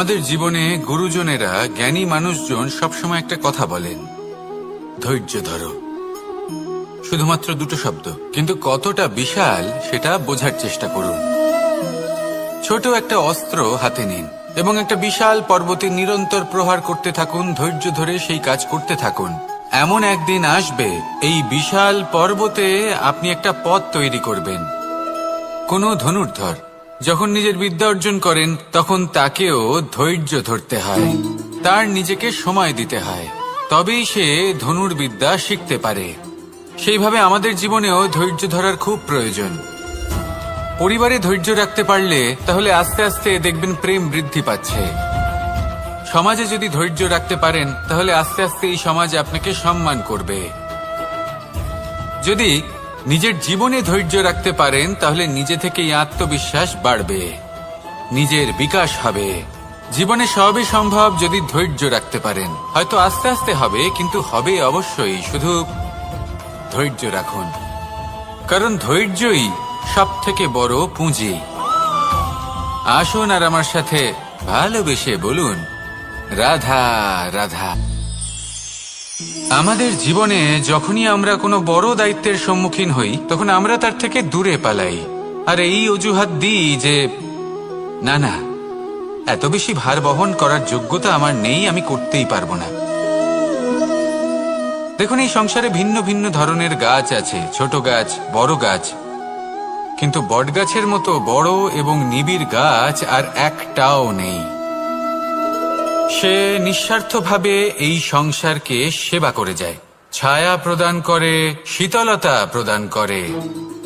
আমাদের জীবনে গুরুজনেরা, জ্ঞানী মানুষজন সবসময় একটা কথা বলেন, ধৈর্য ধরো। শুধুমাত্র দুটো শব্দ, কিন্তু কতটা বিশাল সেটা বোঝার চেষ্টা করুন। ছোট একটা অস্ত্র হাতে নিন এবং একটা বিশাল পর্বতে নিরন্তর প্রহার করতে থাকুন, ধৈর্য ধরে সেই কাজ করতে থাকুন। এমন একদিন আসবে এই বিশাল পর্বতে আপনি একটা পথ তৈরি করবেন। কোনো ধনুর্ধর যখন নিজের বিদ্যা অর্জন করেন তখন তাকেও ধৈর্য ধরতে হয়, তার নিজেকে সময় দিতে হয়, তবেই সে ধনুর্বিদ্যা শিখতে পারে। সেইভাবে আমাদের জীবনেও ধৈর্য ধরার খুব প্রয়োজন। পরিবারে ধৈর্য রাখতে পারলে তাহলে আস্তে আস্তে দেখবেন প্রেম বৃদ্ধি পাচ্ছে। সমাজে যদি ধৈর্য রাখতে পারেন তাহলে আস্তে আস্তে এই সমাজ আপনাকে সম্মান করবে। যদি নিজের জীবনে ধৈর্য রাখতে পারেন তাহলে নিজে থেকেই আত্মবিশ্বাস বাড়বে, নিজের বিকাশ হবে। জীবনে সবই সম্ভব যদি ধৈর্য রাখতে পারেন। হয়তো আস্তে আস্তে হবে, কিন্তু হবে অবশ্যই। শুধু ধৈর্য রাখুন, কারণ ধৈর্যই সবথেকে বড় পুঁজি। আসুন আর আমার সাথে ভালোবেসে বলুন, রাধা রাধা। আমাদের জীবনে যখনই আমরা কোনো বড় দায়িত্বের সম্মুখীন হই তখন আমরা তার থেকে দূরে পালাই, আর এই অজুহাত দিই যে না না, এত বেশি ভার বহন করার যোগ্যতা আমার নেই, আমি করতেই পারবো না। দেখুন, এই সংসারে ভিন্ন ভিন্ন ধরনের গাছ আছে, ছোট গাছ, বড় গাছ, কিন্তু বটগাছের মতো বড় এবং নিবিড় গাছ আর একটাও নেই। সে নিঃস্বার্থভাবে এই সংসারকে সেবা করে যায়, ছায়া প্রদান করে, শীতলতা প্রদান করে।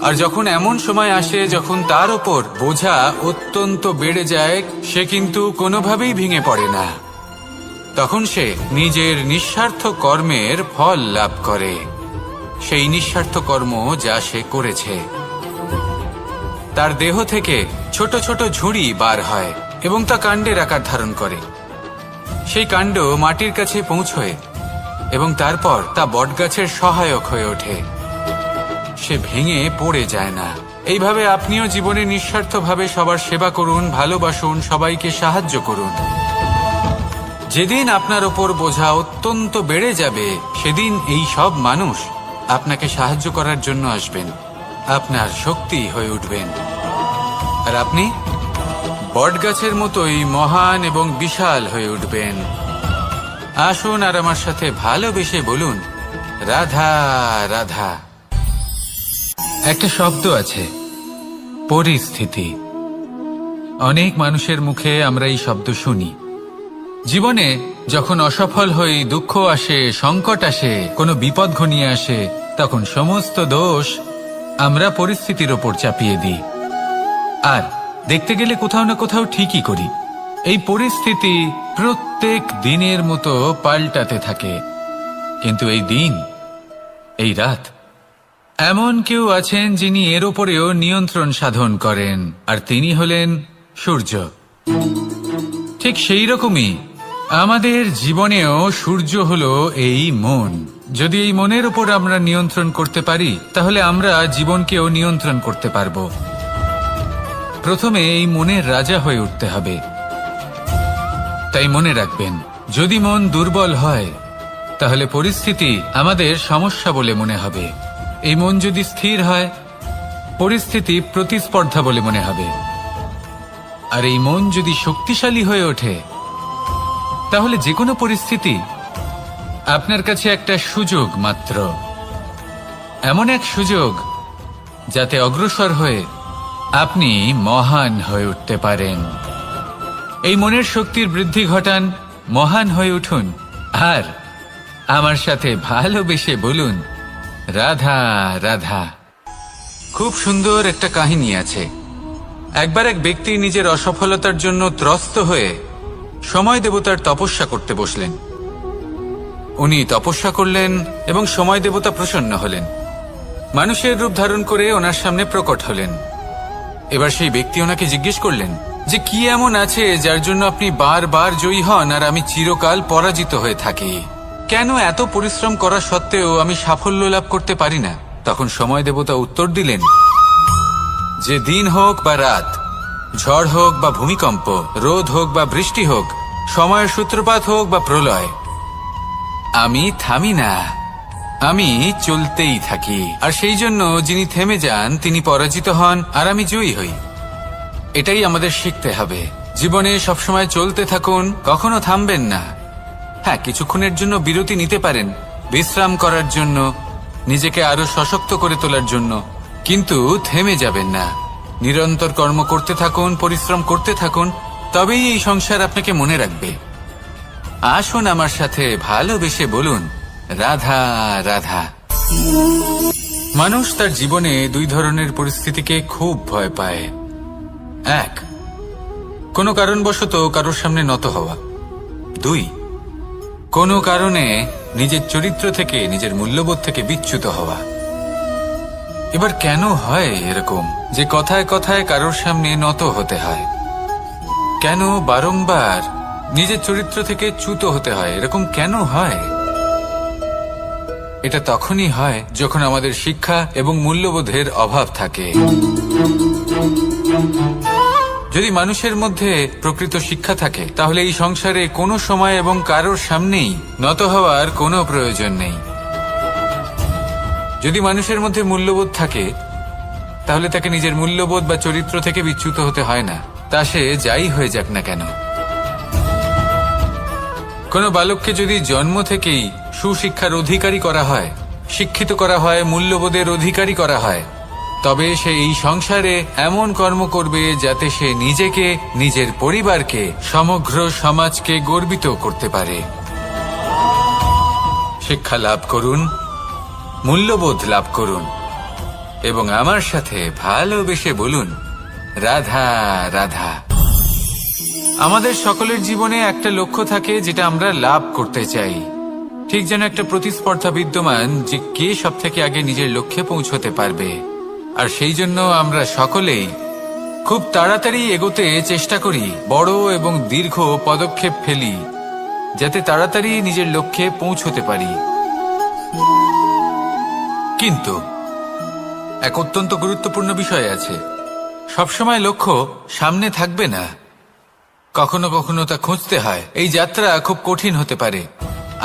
আর যখন এমন সময় আসে যখন তার ওপর বোঝা অত্যন্ত বেড়ে যায়, সে কিন্তু কোনোভাবেই ভেঙে পড়ে না। তখন সে নিজের নিঃস্বার্থ কর্মের ফল লাভ করে, সেই নিঃস্বার্থ কর্ম যা সে করেছে। তার দেহ থেকে ছোট ছোট ঝুড়ি বার হয় এবং তা কাণ্ডের আকার ধারণ করে। সেই কাণ্ড মাটির কাছে পৌঁছয় এবং তারপর তা বটগাছের সহায়ক হয়ে ওঠে, সে ভেঙে পড়ে যায় না। এইভাবে আপনিও জীবনে নিঃস্বার্থভাবে সবার সেবা করুন, ভালোবাসুন, সবাইকে সাহায্য করুন। যেদিন আপনার ওপর বোঝা অত্যন্ত বেড়ে যাবে সেদিন এই সব মানুষ আপনাকে সাহায্য করার জন্য আসবেন, আপনার শক্তি হয়ে উঠবেন, আর আপনি বটগাছের মতোই মহান এবং বিশাল হয়ে উঠবেন। আসুন আর আমার সাথে ভালোবেসে বলুন, রাধা রাধা। একটা শব্দ আছে, পরিস্থিতি। অনেক মানুষের মুখে আমরা এই শব্দ শুনি। জীবনে যখন অসফল হই, দুঃখ আসে, সংকট আসে, কোনো বিপদ ঘনিয়ে আসে, তখন সমস্ত দোষ আমরা পরিস্থিতির ওপর চাপিয়ে দিই। আর দেখতে গেলে কোথাও না কোথাও ঠিকই করি। এই পরিস্থিতি প্রত্যেক দিনের মতো পাল্টাতে থাকে, কিন্তু এই দিন, এই রাত, এমন কেউ আছেন যিনি এর ওপরেও নিয়ন্ত্রণ সাধন করেন, আর তিনি হলেন সূর্য। ঠিক সেই রকমই আমাদের জীবনেও সূর্য হলো এই মন। যদি এই মনের উপর আমরা নিয়ন্ত্রণ করতে পারি তাহলে আমরা জীবনকেও নিয়ন্ত্রণ করতে পারবো। প্রথমে এই মনের রাজা হয়ে উঠতে হবে। তাই মনে রাখবেন, যদি মন দুর্বল হয় তাহলে পরিস্থিতি আমাদের সমস্যা বলে মনে হবে। এই মন যদি স্থির হয়, পরিস্থিতি প্রতিস্পর্ধা বলে মনে হবে। আর এই মন যদি শক্তিশালী হয়ে ওঠে তাহলে যে কোনো পরিস্থিতি আপনার কাছে একটা সুযোগ মাত্র, এমন এক সুযোগ যাতে অগ্রসর হয়ে আপনি মহান হয়ে উঠতে পারেন। এই মনের শক্তির বৃদ্ধি ঘটান, মহান হয়ে উঠুন, আর আমার সাথে ভালোবেসে বলুন, রাধা রাধা। খুব সুন্দর একটা কাহিনী আছে। একবার এক ব্যক্তি নিজের অসফলতার জন্য ত্রস্ত হয়ে সময় দেবতার তপস্যা করতে বসলেন। উনি তপস্যা করলেন এবং সময় দেবতা প্রসন্ন হলেন, মানুষের রূপ ধারণ করে ওনার সামনে প্রকট হলেন। এবার সেই ব্যক্তি ওনাকে জিজ্ঞেস করলেন যে কি এমন আছে যার জন্য আপনি বারবার জয়ী হন আর আমি চিরকাল পরাজিত হয়ে থাকি? কেন এত পরিশ্রম করা সত্ত্বেও আমি সাফল্য লাভ করতে পারি না? তখন সময় দেবতা উত্তর দিলেন যে দিন হোক বা রাত, ঝড় হোক বা ভূমিকম্প, রোদ হোক বা বৃষ্টি হোক, সময়ের সূত্রপাত হোক বা প্রলয়, আমি থামি না, আমি চলতেই থাকি। আর সেই জন্য যিনি থেমে যান তিনি পরাজিত হন আর আমি জয়ী হই। এটাই আমাদের শিখতে হবে। জীবনে সবসময় চলতে থাকুন, কখনো থামবেন না। হ্যাঁ, কিছুক্ষণের জন্য বিরতি নিতে পারেন, বিশ্রাম করার জন্য, নিজেকে আরো সশক্ত করে তোলার জন্য, কিন্তু থেমে যাবেন না। নিরন্তর কর্ম করতে থাকুন, পরিশ্রম করতে থাকুন, তবেই এই সংসার আপনাকে মনে রাখবে। আসুন আমার সাথে ভালোবেসে বলুন, রাধা রাধা। মানুষ তার জীবনে দুই ধরনের পরিস্থিতিকে খুব ভয় পায়। এক, কোনো কারণবশত কারোর সামনে নত হওয়া। দুই, কোনো কারণে নিজের চরিত্র থেকে, নিজের মূল্যবোধ থেকে বিচ্যুত হওয়া। এবার কেন হয় এরকম যে কথায় কথায় কারোর সামনে নত হতে হয়? কেন বারংবার নিজের চরিত্র থেকে চ্যুত হতে হয়? এরকম কেন হয়? এটা তখনই হয় যখন আমাদের শিক্ষা এবং মূল্যবোধের অভাব থাকে। যদি মানুষের মধ্যে প্রকৃত শিক্ষা থাকে তাহলে এই সংসারে কোনো সময় এবং কারোর সামনেই নত হওয়ার কোনো প্রয়োজন নেই। যদি মানুষের মধ্যে মূল্যবোধ থাকে তাহলে তাকে নিজের মূল্যবোধ বা চরিত্র থেকে বিচ্যুত হতে হয় না, তা সে যাই হয়ে যাক না কেন। কোনো বালককে যদি জন্ম থেকেই সুশিক্ষার অধিকারী করা হয়, শিক্ষিত করা হয়, মূল্যবোধের অধিকারী করা হয়, তবে সে এই সংসারে এমন কর্ম করবে যাতে সে নিজেকে, নিজের পরিবারকে, সমগ্র সমাজকে গর্বিত করতে পারে। শিক্ষা লাভ করুন, মূল্যবোধ লাভ করুন এবং আমার সাথে ভালোবেসে বলুন, রাধা রাধা। আমাদের সকলের জীবনে একটা লক্ষ্য থাকে যেটা আমরা লাভ করতে চাই। ঠিক যেন একটা প্রতিস্পর্ধা বিদ্যমান যে কে সব থেকে আগে নিজের লক্ষ্যে পৌঁছতে পারবে। আর সেই জন্য আমরা সকলেই খুব তাড়াতাড়ি এগোতে চেষ্টা করি, বড় এবং দীর্ঘ পদক্ষেপ ফেলি যাতে তাড়াতাড়ি নিজের লক্ষ্যে পৌঁছতে পারি। কিন্তু এক অত্যন্ত গুরুত্বপূর্ণ বিষয় আছে, সবসময় লক্ষ্য সামনে থাকবে না, কখনো কখনো তা খুঁজতে হয়। এই যাত্রা খুব কঠিন হতে পারে।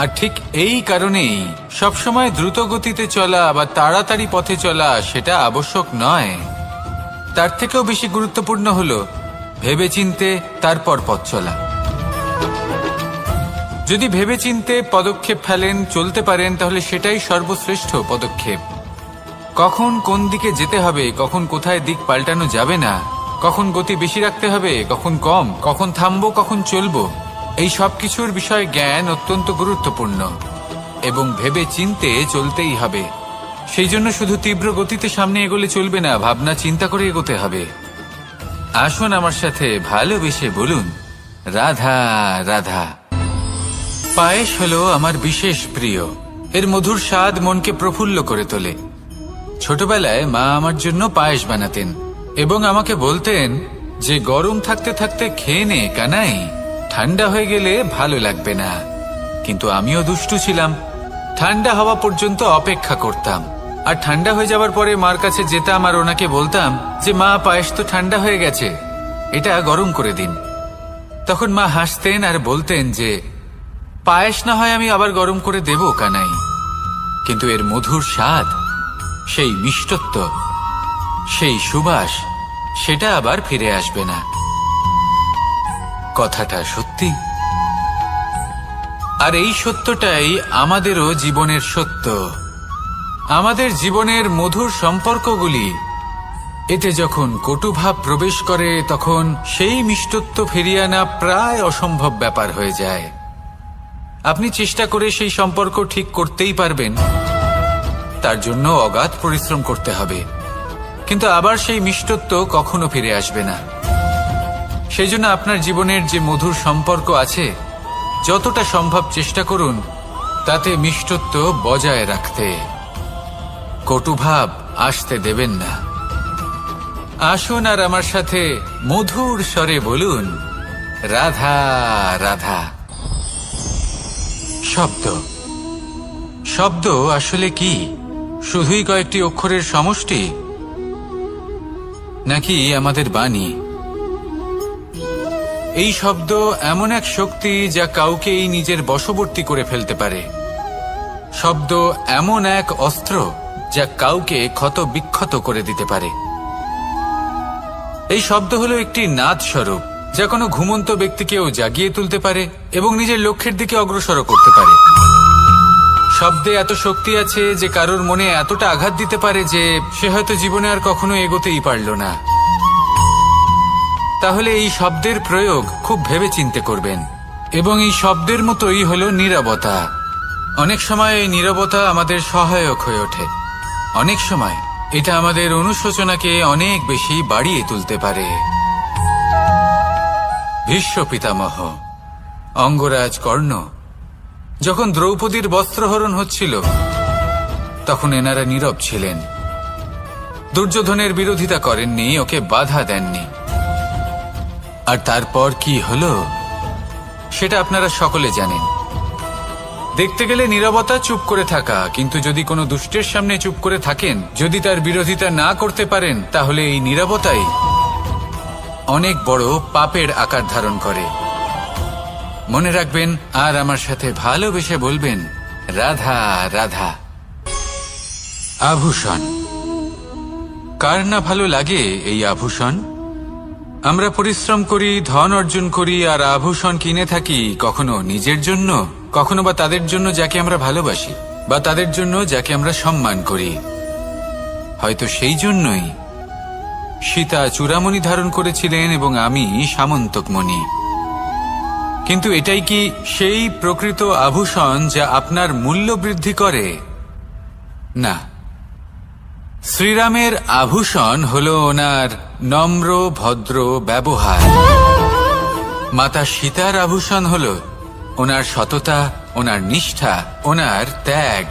আর ঠিক এই কারণেই সবসময় দ্রুত গতিতে চলা বা তাড়াতাড়ি পথে চলা সেটা আবশ্যক নয়। তার থেকেও বেশি গুরুত্বপূর্ণ হলো ভেবেচিন্তে তারপর পথ চলা। যদি ভেবেচিন্তে পদক্ষেপ ফেলেন, চলতে পারেন, তাহলে সেটাই সর্বশ্রেষ্ঠ পদক্ষেপ। কখন কোন দিকে যেতে হবে, কখন কোথায় দিক পাল্টানো যাবে না, কখন গতি বেশি রাখতে হবে, কখন কম, কখন থামবো, কখন চলবো, এই সব কিছুর বিষয়ে জ্ঞান অত্যন্ত গুরুত্বপূর্ণ এবং ভেবে চিন্তে চলতেই হবে। সেই জন্য শুধু তীব্র গতিতে সামনে এগোলে চলবে না, ভাবনা চিন্তা করে এগোতে হবে। আসুন আমার সাথে ভালোবেসে বলুন, রাধা রাধা। পায়েস হলো আমার বিশেষ প্রিয়। এর মধুর স্বাদ মনকে প্রফুল্ল করে তোলে। ছোটবেলায় মা আমার জন্য পায়েস বানাতেন এবং আমাকে বলতেন যে গরম থাকতে থাকতে খেয়ে নে কানাই, ঠান্ডা হয়ে গেলে ভালো লাগবে না। কিন্তু আমিও দুষ্টু ছিলাম, ঠান্ডা হওয়া পর্যন্ত অপেক্ষা করতাম। আর ঠান্ডা হয়ে যাওয়ার পরে মার কাছে যেতাম আর ওনাকে বলতাম যে মা, পায়েস তো ঠান্ডা হয়ে গেছে, এটা গরম করে দিন। তখন মা হাসতেন আর বলতেন যে পায়েস না হয় আমি আবার গরম করে দেব কানাই, কিন্তু এর মধুর স্বাদ, সেই মিষ্টত্ব, সেই সুবাস, সেটা আবার ফিরে আসবে না। কথাটা সত্যি। আর এই সত্যটাই আমাদেরও জীবনের সত্য। আমাদের জীবনের মধুর সম্পর্কগুলি, এতে যখন কটুভাব প্রবেশ করে তখন সেই মিষ্টত্ব ফিরিয়ে আনা প্রায় অসম্ভব ব্যাপার হয়ে যায়। আপনি চেষ্টা করে সেই সম্পর্ক ঠিক করতেই পারবেন, তার জন্য অগাধ পরিশ্রম করতে হবে, কিন্তু আবার সেই মিষ্টত্ব কখনো ফিরে আসবে না। সেই জন্য আপনার জীবনের যে মধুর সম্পর্ক আছে, যতটা সম্ভব চেষ্টা করুন তাতে মিষ্টত্ব বজায় রাখতে। কটুভাব আসতে দেবেন না। আসুন আর আমার সাথে মধুর স্বরে বলুন, রাধা রাধা। শব্দ, শব্দ আসলে কি? শুধুই কয়েকটি অক্ষরের সমষ্টি, নাকি আমাদের বাণী, এই শব্দ এমন এক শক্তি যা কাউকেই নিজের বশবর্তী করে ফেলতে পারে। শব্দ এমন এক অস্ত্র যা কাউকে ক্ষত বিক্ষত করে দিতে পারে। এই শব্দ হলো একটি নাদ স্বরূপ যা কোনো ঘুমন্ত ব্যক্তিকেও জাগিয়ে তুলতে পারে এবং নিজের লক্ষ্যের দিকে অগ্রসর করতে পারে। শব্দে এত শক্তি আছে যে কারোর মনে এতটা আঘাত দিতে পারে যে সে হয়তো জীবনে আর কখনো এগোতেই পারল না। তাহলে এই শব্দের প্রয়োগ খুব ভেবে চিন্তে করবেন। এবং এই শব্দের মতোই হলো নীরবতা। অনেক সময় এই নীরবতা আমাদের সহায়ক হয়ে ওঠে। অনেক সময় এটা আমাদের অনুশোচনাকে অনেক বেশি বাড়িয়ে তুলতে পারে। ভীষ্ম পিতামহ, অঙ্গরাজ কর্ণ যখন দ্রৌপদীর বস্ত্রহরণ হচ্ছিল তখন এনারা নীরব ছিলেন। দুর্যোধনের বিরোধিতা করেননি, ওকে বাধা দেননি। আর তারপর কি হলো সেটা আপনারা সকলে জানেন। দেখতে গেলে নীরবতা চুপ করে থাকা, কিন্তু যদি কোনো দুষ্টের সামনে চুপ করে থাকেন, যদি তার বিরোধিতা না করতে পারেন, তাহলে এই নীরবতাই অনেক বড় পাপের আকার ধারণ করে। মনে রাখবেন আর আমার সাথে ভালোবেসে বলবেন, রাধা রাধা। আভূষণ। কার না ভালো লাগে এই আভূষণ? আমরা পরিশ্রম করি, ধন অর্জন করি আর আভূষণ কিনে থাকি, কখনো নিজের জন্য, কখনো বা তাদের জন্য যাকে আমরা ভালোবাসি, বা তাদের জন্য যাকে আমরা সম্মান করি। হয়তো সেই জন্যই সীতা চূড়ামণি ধারণ করেছিলেন এবং আমি সামন্তকমণি। কিন্তু এটাই কি সেই প্রকৃত আভূষণ যা আপনার মূল্য বৃদ্ধি করে? না। শ্রীরামের আভূষণ হলো ওনার নম্র ভদ্র ব্যবহার। মাতা সীতার আভূষণ হলো ওনার সততা, ওনার নিষ্ঠা, ওনার ত্যাগ।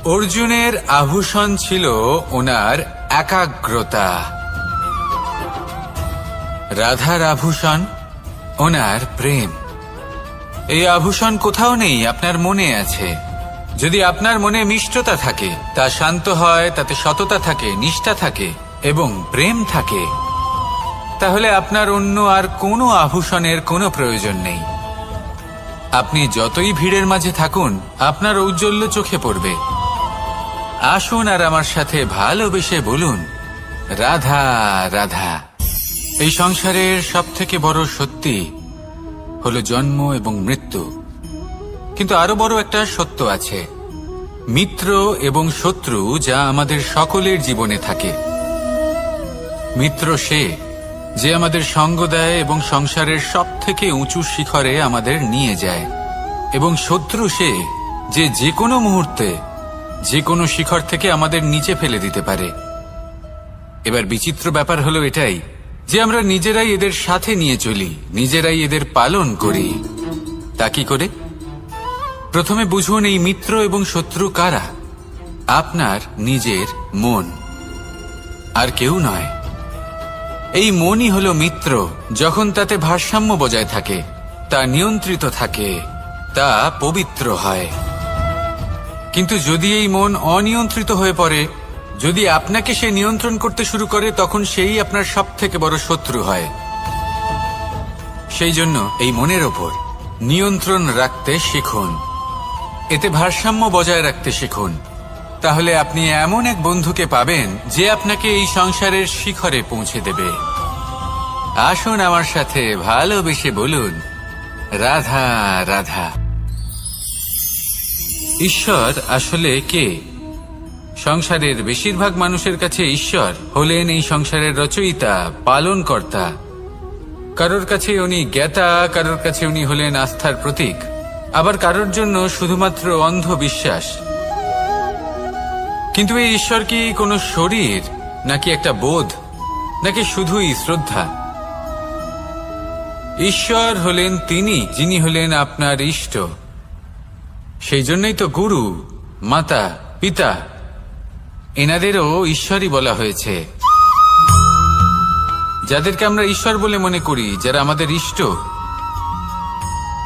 অর্জুনের আভূষণ ছিল ওনার একাগ্রতা। রাধার আভূষণ ওনার প্রেম। এই আভূষণ কোথাও নেই, আপনার মনে আছে। যদি আপনার মনে মিষ্টতা থাকে, তা শান্ত হয়, তাতে সততা থাকে, নিষ্ঠা থাকে এবং প্রেম থাকে, তাহলে আপনার অন্য আর কোনো আভূষণের কোনো প্রয়োজন নেই। আপনি যতই ভিড়ের মাঝে থাকুন, আপনার ঔজ্জ্বল্য চোখে পড়বে। আসুন আর আমার সাথে ভালোবেসে বলুন, রাধা রাধা। এই সংসারের সবথেকে বড় সত্যি হলো জন্ম এবং মৃত্যু। কিন্তু আরো বড় একটা সত্য আছে, মিত্র এবং শত্রু, যা আমাদের সকলের জীবনে থাকে। মিত্র সে যে আমাদের সঙ্গ দেয় এবং সংসারের সবথেকে উঁচু শিখরে আমাদের নিয়ে যায়, এবং শত্রু সে যে যে কোনো মুহূর্তে যে কোনো শিখর থেকে আমাদের নিচে ফেলে দিতে পারে। এবার বিচিত্র ব্যাপার হলো এটাই যে আমরা নিজেরাই এদের সাথে নিয়ে চলি, নিজেরাই এদের পালন করি। তা কি করে? প্রথমে বুঝুন এই মিত্র এবং শত্রু কারা। আপনার নিজের মন, আর কেউ নয়। এই মনই হলো মিত্র যখন তাতে ভারসাম্য বজায় থাকে, তা নিয়ন্ত্রিত থাকে, তা পবিত্র হয়। কিন্তু যদি এই মন অনিয়ন্ত্রিত হয়ে পড়ে, যদি আপনাকে সে নিয়ন্ত্রণ করতে শুরু করে, তখন সেই আপনার সবথেকে বড় শত্রু হয়। সেই জন্য এই মনের ওপর নিয়ন্ত্রণ রাখতে শিখুন, এতে ভারসাম্য বজায় রাখতে শিখুন। তাহলে আপনি এমন এক বন্ধুকে পাবেন যে আপনাকে এই সংসারের শিখরে পৌঁছে দেবে। আসুন আমার সাথে ভালোবেসে বলুন, রাধা রাধা। ঈশ্বর আসলে কে? সংসারের বেশিরভাগ মানুষের কাছে ঈশ্বর হলেন এই সংসারের রচয়িতা, পালনকর্তা। কারোর কাছে উনি জ্ঞাতা, কারোর কাছে উনি হলেন আস্থার প্রতীক, আবার কারোর জন্য শুধুমাত্র অন্ধ বিশ্বাস। কিন্তু এই ঈশ্বর কি কোনো শরীর, নাকি একটা বোধ, নাকি শুধুই শ্রদ্ধা? ঈশ্বর হলেন তিনি যিনি হলেন আপনার ইষ্ট। সেই জন্যই তো গুরু, মাতা, পিতা এনাদেরও ঈশ্বরই বলা হয়েছে। যাদেরকে আমরা ঈশ্বর বলে মনে করি, যারা আমাদের ইষ্ট,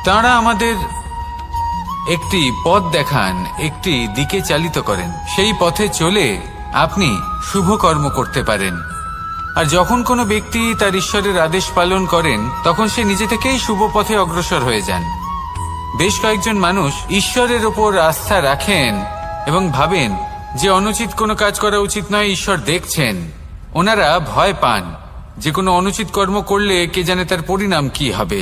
তাঁরা আমাদের একটি পথ দেখান, একটি দিকে চালিত করেন। সেই পথে চলে আপনি শুভ কর্ম করতে পারেন। আর যখন কোনো ব্যক্তি তার ঈশ্বরের আদেশ পালন করেন তখন সে নিজে থেকেই শুভ পথে অগ্রসর হয়ে যান। বেশ কয়েকজন মানুষ ঈশ্বরের ওপর আস্থা রাখেন এবং ভাবেন যে অনুচিত কোনো কাজ করা উচিত নয়, ঈশ্বর দেখছেন। ওনারা ভয় পান যে কোনো অনুচিত কর্ম করলে কে জানে তার পরিণাম কি হবে।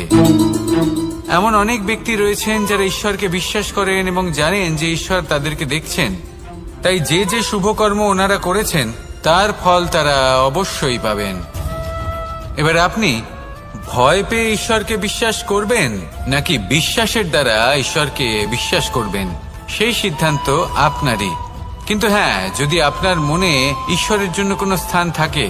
এমন অনেক ব্যক্তি রয়েছেন যারা ঈশ্বরকে বিশ্বাস করেন এবং জানেন যে ঈশ্বর তাদেরকে দেখছেন, তাই যে যে শুভ কর্ম ওনারা করেছেন তার ফল তারা অবশ্যই পাবেন। এবার আপনি ভয় পেয়ে ঈশ্বরকে বিশ্বাস করবেন নাকি বিশ্বাসের দ্বারা ঈশ্বরকে বিশ্বাস করবেন, সেই সিদ্ধান্ত আপনারই। কিন্তু হ্যাঁ, যদি আপনার মনে ঈশ্বরের জন্য কোনো স্থান থাকে,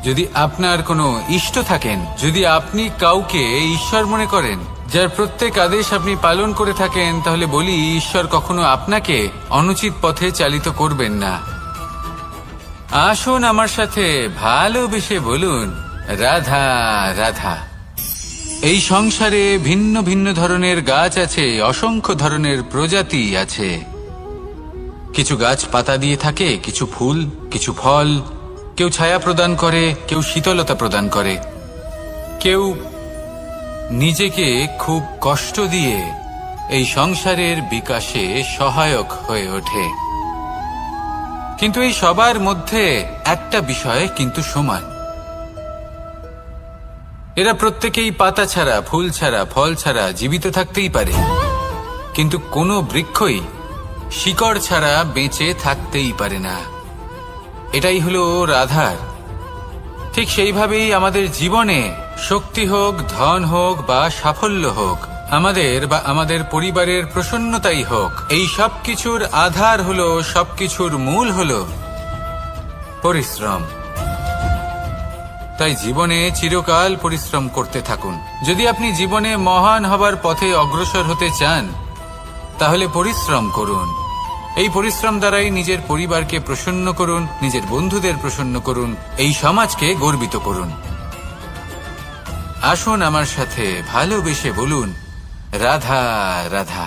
যদি আপনার কোনো ইষ্ট থাকেন, যদি আপনি কাউকে ঈশ্বর মনে করেন যার প্রত্যেক আদেশ আপনি পালন করে থাকেন, তাহলে বলি ঈশ্বর কখনো আপনাকে অনুচিত পথে চালিত করবেন না। আসুন আমার সাথে ভালোবেসে বলুন, রাধা রাধা। এই সংসারে ভিন্ন ভিন্ন ধরনের গাছ আছে, অসংখ্য ধরনের প্রজাতি আছে। কিছু গাছ পাতা দিয়ে থাকে, কিছু ফুল, কিছু ফল। কেউ ছায়া প্রদান করে, কেউ শীতলতা প্রদান করে, কেউ নিজেকে খুব কষ্ট দিয়ে এই সংসারের বিকাশে সহায়ক হয়ে ওঠে। কিন্তু এই সবার মধ্যে একটা বিষয় কিন্তু সমান, এরা প্রত্যেকেই পাতা ছাড়া, ফুল ছাড়া, ফল ছাড়া জীবিত থাকতেই পারে, কিন্তু কোনো বৃক্ষই শিকড় ছাড়া বেঁচে থাকতেই পারে না। এটাই হলো রাধার। ঠিক সেইভাবেই আমাদের জীবনে শক্তি হোক, ধন হোক বা সাফল্য হোক, আমাদের বা আমাদের পরিবারের প্রসন্নতাই হোক, এই সব কিছুর আধার হলো, সবকিছুর মূল হলো পরিশ্রম। তাই জীবনে চিরকাল পরিশ্রম করতে থাকুন। যদি আপনি জীবনে মহান হবার পথে অগ্রসর হতে চান, তাহলে পরিশ্রম করুন। এই পরিশ্রম দ্বারাই নিজের পরিবারকে প্রসন্ন করুন, নিজের বন্ধুদের প্রসন্ন করুন, এই সমাজকে গর্বিত করুন। আসুন আমার সাথে ভালোবেসে বলুন, রাধা রাধা।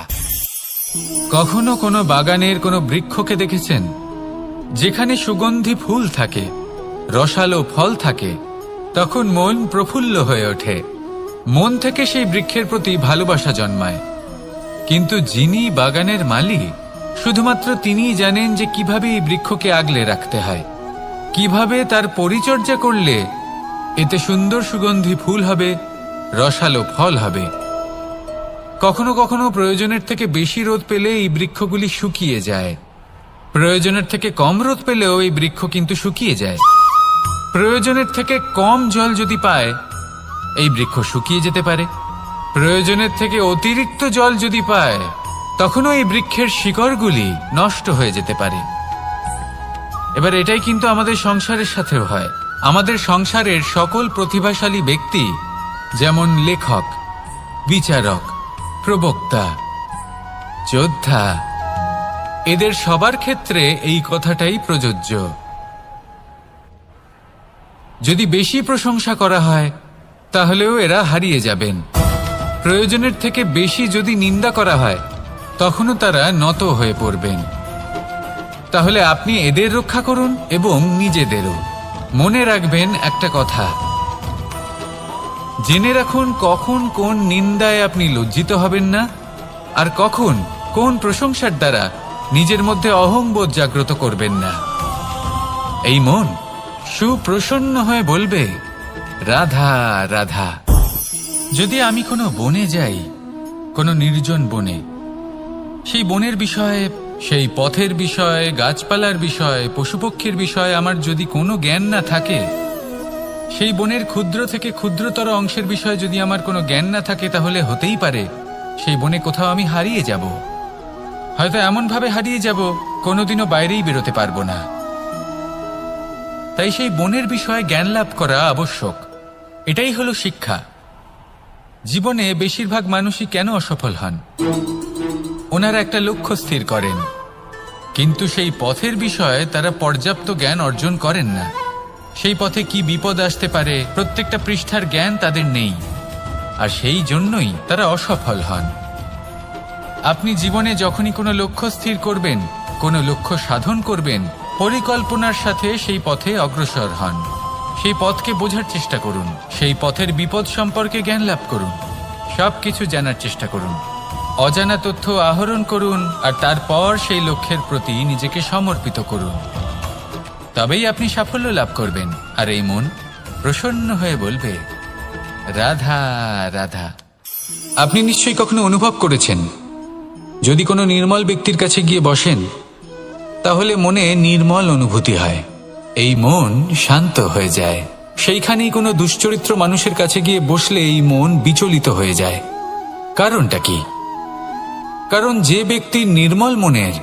কখনো কোনো বাগানের কোনো বৃক্ষকে দেখেছেন যেখানে সুগন্ধি ফুল থাকে, রসালো ফল থাকে? তখন মন প্রফুল্ল হয়ে ওঠে, মন থেকে সেই বৃক্ষের প্রতি ভালোবাসা জন্মায়। কিন্তু যিনি বাগানের মালিক, শুধুমাত্র তিনিই জানেন যে কিভাবে এই বৃক্ষকে আগলে রাখতে হয়, কিভাবে তার পরিচর্যা করলে এতে সুন্দর সুগন্ধি ফুল হবে, রসালো ফল হবে। কখনো কখনো প্রয়োজনের থেকে বেশি রোদ পেলে এই বৃক্ষগুলি শুকিয়ে যায়, প্রয়োজনের থেকে কম রোদ পেলেও এই বৃক্ষ কিন্তু শুকিয়ে যায়। প্রয়োজনের থেকে কম জল যদি পায়, এই বৃক্ষ শুকিয়ে যেতে পারে। প্রয়োজনের থেকে অতিরিক্ত জল যদি পায়, তখনও এই বৃক্ষের শিকড়গুলি নষ্ট হয়ে যেতে পারে। এবার এটাই কিন্তু আমাদের সংসারের সাথেও হয়। আমাদের সংসারের সকল প্রতিভাশালী ব্যক্তি, যেমন লেখক, বিচারক, প্রবক্তা, যোদ্ধা, এদের সবার ক্ষেত্রে এই কথাটাই প্রযোজ্য। যদি বেশি প্রশংসা করা হয়, তাহলেও এরা হারিয়ে যাবেন। প্রয়োজনের থেকে বেশি যদি নিন্দা করা হয়, তখনও তারা নত হয়ে পড়বেন। তাহলে আপনি এদের রক্ষা করুন এবং নিজেদেরও। মনে রাখবেন একটা কথা, জেনে রাখুন কখন কোন নিন্দায় আপনি লজ্জিত হবেন না, আর কখন কোন প্রশংসার দ্বারা নিজের মধ্যে অহংবোধ জাগ্রত করবেন না। এই মন সুপ্রসন্ন হয়ে বলবে, রাধা রাধা। যদি আমি কোনো বনে যাই, কোনো নির্জন বনে, সেই বনের বিষয়ে, সেই পথের বিষয়ে, গাছপালার বিষয়ে, পশুপক্ষীর বিষয়ে আমার যদি কোনো জ্ঞান না থাকে, সেই বনের ক্ষুদ্র থেকে ক্ষুদ্রতর অংশের বিষয়ে যদি আমার কোনো জ্ঞান না থাকে, তাহলে হতেই পারে সেই বনে কোথাও আমি হারিয়ে যাব। হয়তো এমনভাবে হারিয়ে যাব, কোনোদিনও বাইরেই বেরোতে পারবো না। তাই সেই বনের বিষয়ে জ্ঞান লাভ করা আবশ্যক। এটাই হলো শিক্ষা। জীবনে বেশিরভাগ মানুষই কেন অসফল হন? ওনারা একটা লক্ষ্য স্থির করেন, কিন্তু সেই পথের বিষয়ে তারা পর্যাপ্ত জ্ঞান অর্জন করেন না। সেই পথে কি বিপদ আসতে পারে প্রত্যেকটা পৃষ্ঠার জ্ঞান তাদের নেই, আর সেই জন্যই তারা অসফল হন। আপনি জীবনে যখনই কোনো লক্ষ্য স্থির করবেন, কোনো লক্ষ্য সাধন করবেন, পরিকল্পনার সাথে সেই পথে অগ্রসর হন। সেই পথকে বোঝার চেষ্টা করুন, সেই পথের বিপদ সম্পর্কে জ্ঞান লাভ করুন, সবকিছু জানার চেষ্টা করুন, অজানা তথ্য আহরণ করুন, আর তারপর সেই লক্ষ্যের প্রতি নিজেকে সমর্পিত করুন। তবেই আপনি সাফল্য লাভ করবেন, আর এই মন প্রসন্ন হয়ে বলবে, রাধা রাধা। আপনি নিশ্চয়ই কখনো অনুভব করেছেন, যদি কোনো নির্মল ব্যক্তির কাছে গিয়ে বসেন তাহলে মনে নির্মল অনুভূতি হয়, এই মন শান্ত হয়ে যায়। সেইখানেই কোনো দুশ্চরিত্র মানুষের কাছে গিয়ে বসলে এই মন বিচলিত হয়ে যায়। কারণটা কি? কারণ যে ব্যক্তি নির্মল মনের,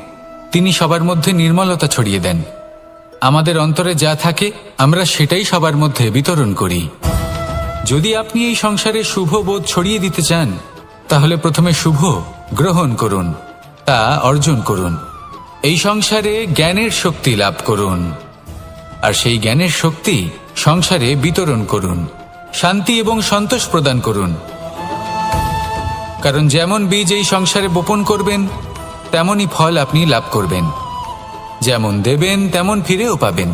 তিনি সবার মধ্যে নির্মলতা ছড়িয়ে দেন। আমাদের অন্তরে যা থাকে আমরা সেটাই সবার মধ্যে বিতরণ করি। যদি আপনি এই সংসারে শুভ বোধ ছড়িয়ে দিতে চান, তাহলে প্রথমে শুভ গ্রহণ করুন, তা অর্জন করুন। এই সংসারে জ্ঞানের শক্তি লাভ করুন, আর সেই জ্ঞানের শক্তি সংসারে বিতরণ করুন। শান্তি এবং সন্তোষ প্রদান করুন, কারণ যেমন বীজ এই সংসারে বপন করবেন তেমনই ফল আপনি লাভ করবেন। যেমন দেবেন তেমন ফিরেও পাবেন।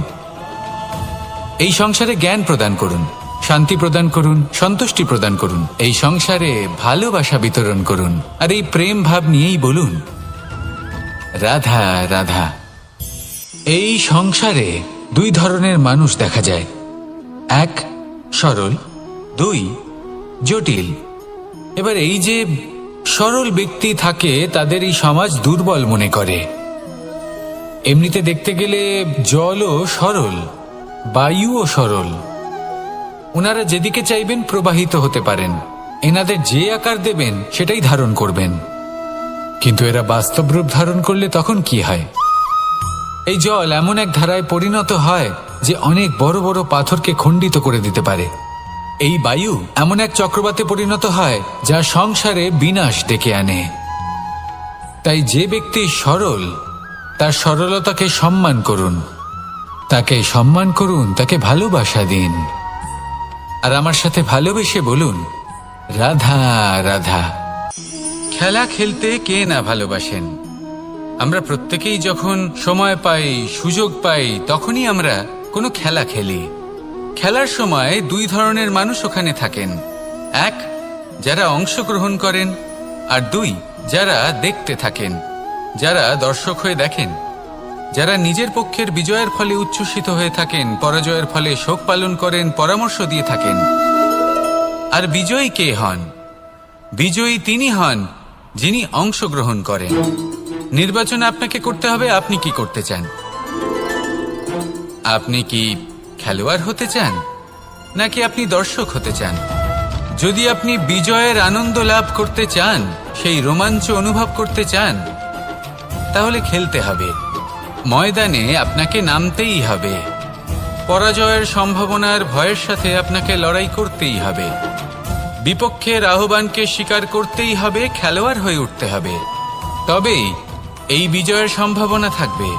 এই সংসারে জ্ঞান প্রদান করুন, শান্তি প্রদান করুন, সন্তুষ্টি প্রদান করুন। এই সংসারে ভালোবাসা বিতরণ করুন, আর এই প্রেম ভাব নিয়েই বলুন, রাধা রাধা। এই সংসারে দুই ধরনের মানুষ দেখা যায়, এক সরল, দুই জটিল। এবার এই যে সরল ব্যক্তি থাকে তাদের এই সমাজ দুর্বল মনে করে। এমনিতে দেখতে গেলে জলও সরল, বায়ুও সরল। ওনারা যেদিকে চাইবেন প্রবাহিত হতে পারেন, এনাদের যে আকার দেবেন সেটাই ধারণ করবেন। কিন্তু এরা বাস্তব রূপ ধারণ করলে তখন কি হয়? এই জল এমন এক ধারায় পরিণত হয় যে অনেক বড় বড় পাথরকে খণ্ডিত করে দিতে পারে। এই বায়ু এমন এক চক্রবাতে পরিণত হয় যা সংসারে বিনাশ ডেকে আনে। তাই যে ব্যক্তি সরল, তার সরলতাকে সম্মান করুন, তাকে সম্মান করুন, তাকে ভালোবাসা দিন, আর আমার সাথে ভালোবেসে বলুন, রাধা রাধা। খেলা খেলতে কে না ভালোবাসেন? আমরা প্রত্যেকেই যখন সময় পাই, সুযোগ পাই, তখনই আমরা কোনো খেলা খেলি। খেলার সময় দুই ধরনের মানুষ ওখানে থাকেন, এক যারা অংশগ্রহণ করেন, আর দুই যারা দেখতে থাকেন, যারা দর্শক হয়ে দেখেন, যারা নিজের পক্ষের বিজয়ের ফলে উচ্ছ্বসিত হয়ে থাকেন, পরাজয়ের ফলে শোক পালন করেন, পরামর্শ দিয়ে থাকেন। আর বিজয়ী কে হন? বিজয়ী তিনি হন যিনি অংশগ্রহণ করেন। নির্বাচন আপনাকে করতে হবে, আপনি কি করতে চান? আপনি কি খেলোয়াড় হতে চান, নাকি আপনি দর্শক হতে চান? যদি আপনি বিজয়ের আনন্দ লাভ করতে চান, সেই রোমাঞ্চ অনুভব করতে চান, তাহলে খেলতে হবে, ময়দানে আপনাকে নামতেই হবে। পরাজয়ের সম্ভাবনার ভয়ের সাথে আপনাকে লড়াই করতেই হবে, বিপক্ষের আহ্বানকে স্বীকার করতেই হবে, খেলোয়াড় হয়ে উঠতে হবে, তবেই এই বিজয়ের সম্ভাবনা থাকবে।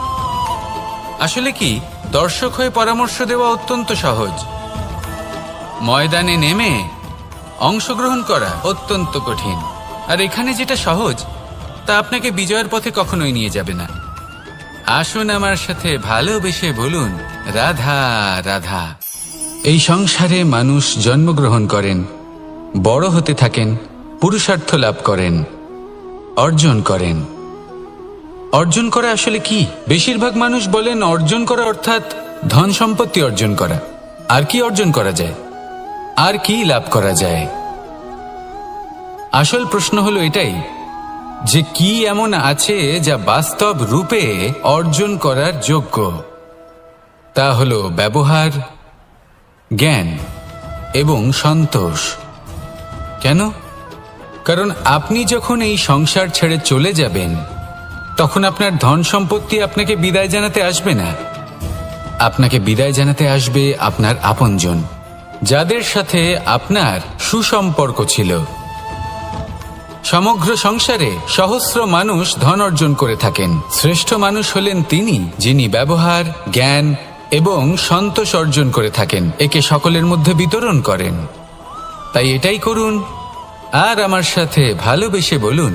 আসলে কি, দর্শক হয়ে পরামর্শ দেওয়া অত্যন্ত সহজ, ময়দানে নেমে অংশগ্রহণ করা অত্যন্ত কঠিন। আর এখানে যেটা সহজ তা আপনাকে বিজয়ের পথে কখনোই নিয়ে যাবে না। আসুন আমার সাথে ভালোবেসে বলুন, রাধা রাধা। এই সংসারে মানুষ জন্মগ্রহণ করেন, বড় হতে থাকেন, পুরুষার্থ লাভ করেন, অর্জন করেন। অর্জন করা আসলে কি? বেশিরভাগ মানুষ বলেন অর্জন করা অর্থাৎ ধন সম্পত্তি অর্জন করা। আর কি অর্জন করা যায়? আর কি লাভ করা যায়? আসল প্রশ্ন হলো এটাই যে কি এমন আছে যা বাস্তব রূপে অর্জন করার যোগ্য। তা হলো ব্যবহার, জ্ঞান এবং সন্তোষ। কেন? কারণ আপনি যখন এই সংসার ছেড়ে চলে যাবেন, তখন আপনার ধন সম্পত্তি আপনাকে বিদায় জানাতে আসবে না। আপনাকে বিদায় জানাতে আসবে আপনার আপনজন, যাদের সাথে আপনার সুসম্পর্ক ছিল। সমগ্র সংসারে সহস্র মানুষ ধন অর্জন করে থাকেন। শ্রেষ্ঠ মানুষ হলেন তিনি যিনি ব্যবহার, জ্ঞান এবং সন্তোষ অর্জন করে থাকেন, একে সকলের মধ্যে বিতরণ করেন। তাই এটাই করুন, আর আমার সাথে ভালোবেসে বলুন,